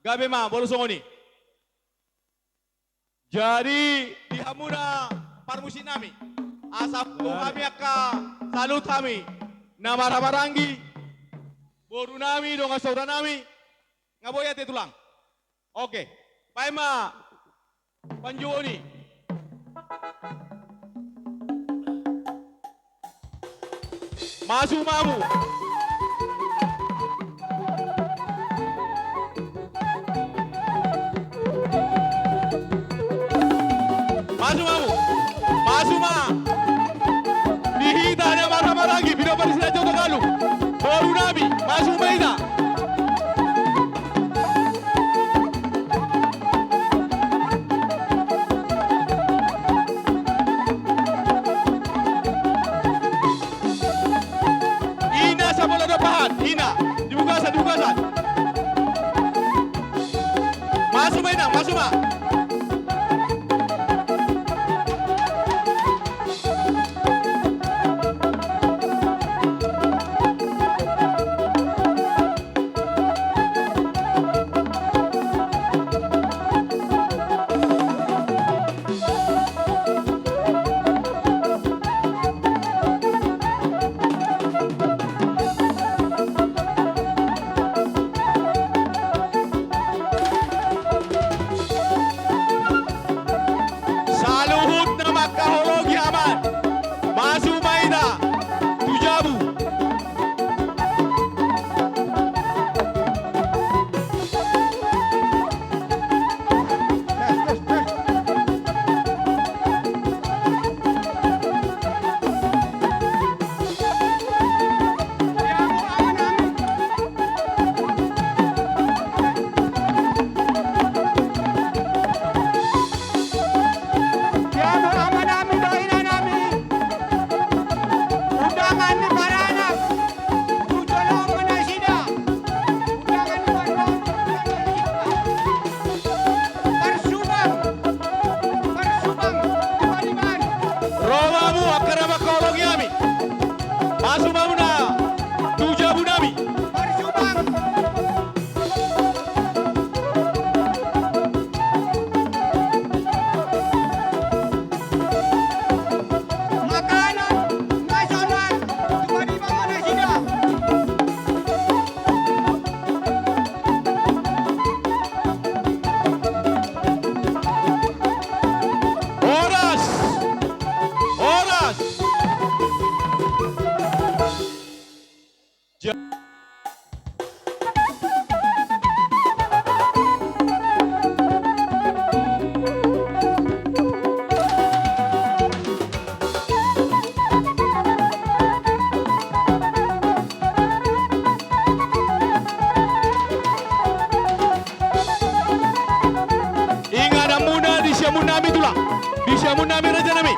Gabe ma bolosongoni. Jadi di hamuna parmusi nami. Asap kami akan salut kami. Nama Rabarangi. Boru nami dong saudara nami. Ngaboya te tulang. Oke. Paima Panjuoni. Masuk mamu. Masuk mamu. Masuk ma. Dihita ada marah lagi. Bila pada sila jodoh kalu. Baru nabi. Masuk maida. Ina sa bola depan. Ina. Dibukasan. Masuk maida. Masuk ma. Munami Raja Nami.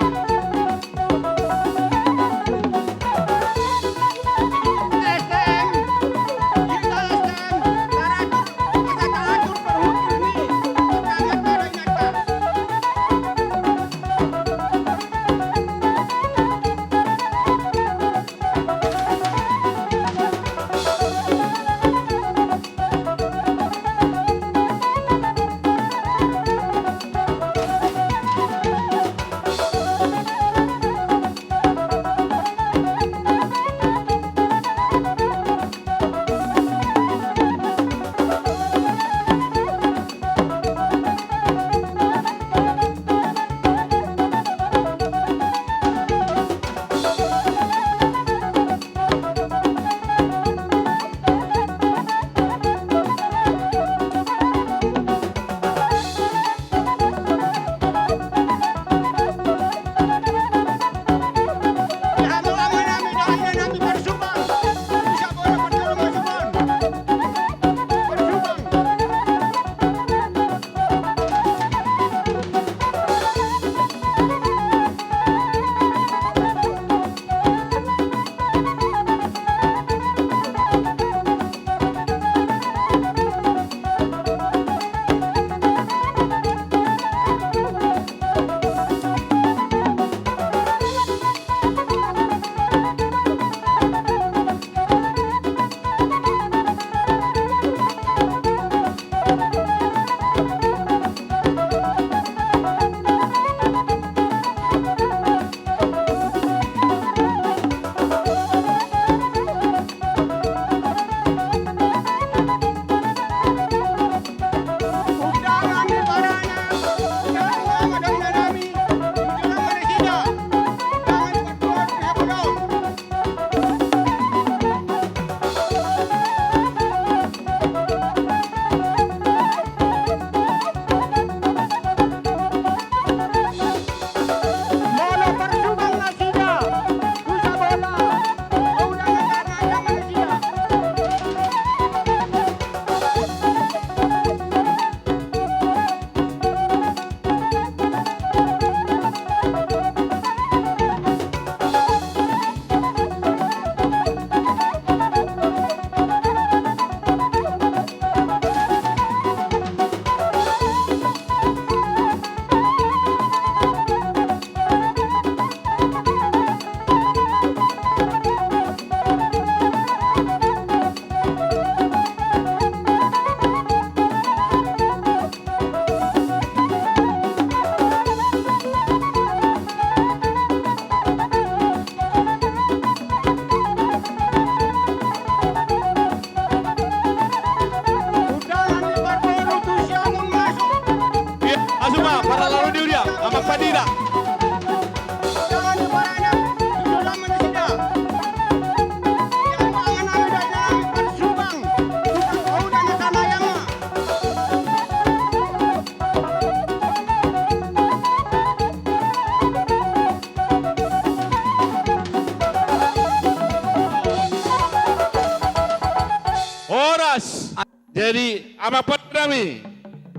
Ama Panami,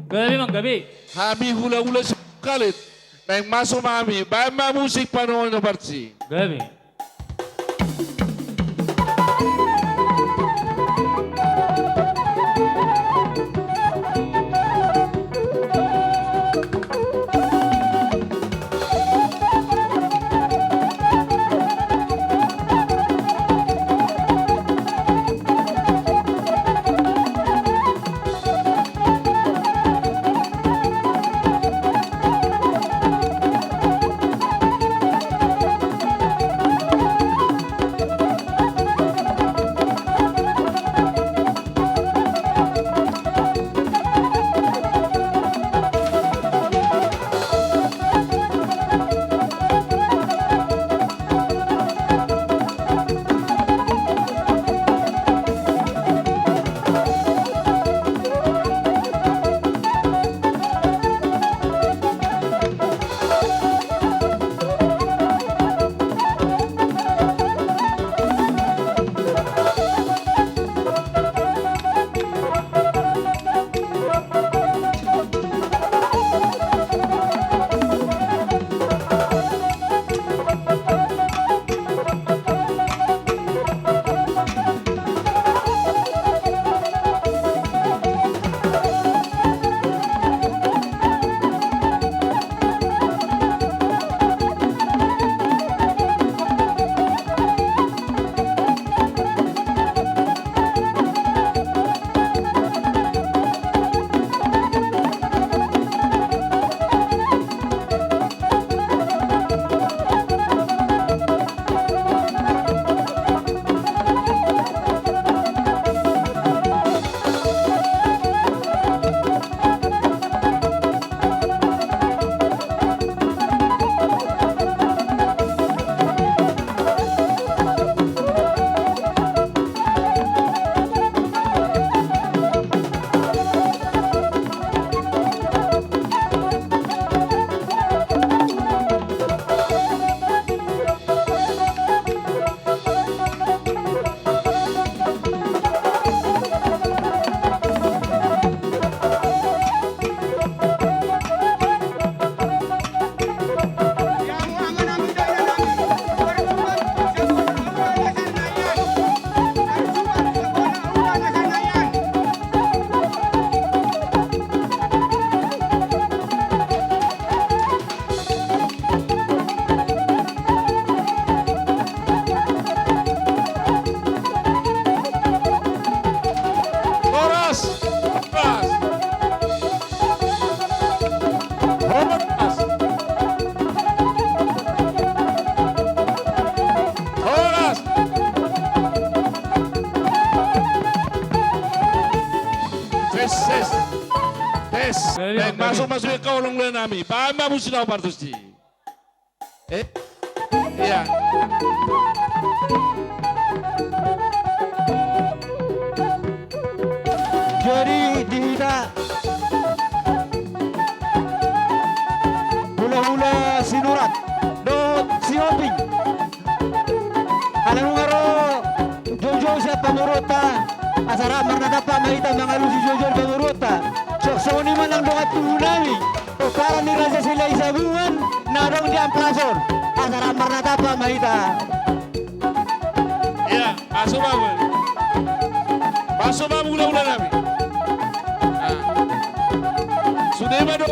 Gabi mang gabi. kami hula-hula sa kalit. Na yung maso mami, ba musik panoon na barsi. Gabi. Masuk-masuk ke kolong nami. Paham musik na partusi. Iya. Jadi dihina hula-hula sinurat dot sioping alam ngaro Jojo sa pamurota asara marnadapa mahita mga lusi Jojo pamurota so ni man ang dokat tunami o para ni Raja sila isabuan narong di amplason asara marnadapa mahita. Iya, masuk babu. Masuk babu hula-hula nami. Sudah ba do?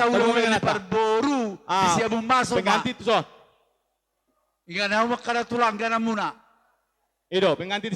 sa ulo Taruh ni dengan atas. Parboru. Siya bumasok na. Pengganti tu so. Ingan na huwag ka na tulang, gana muna. Edo, pengganti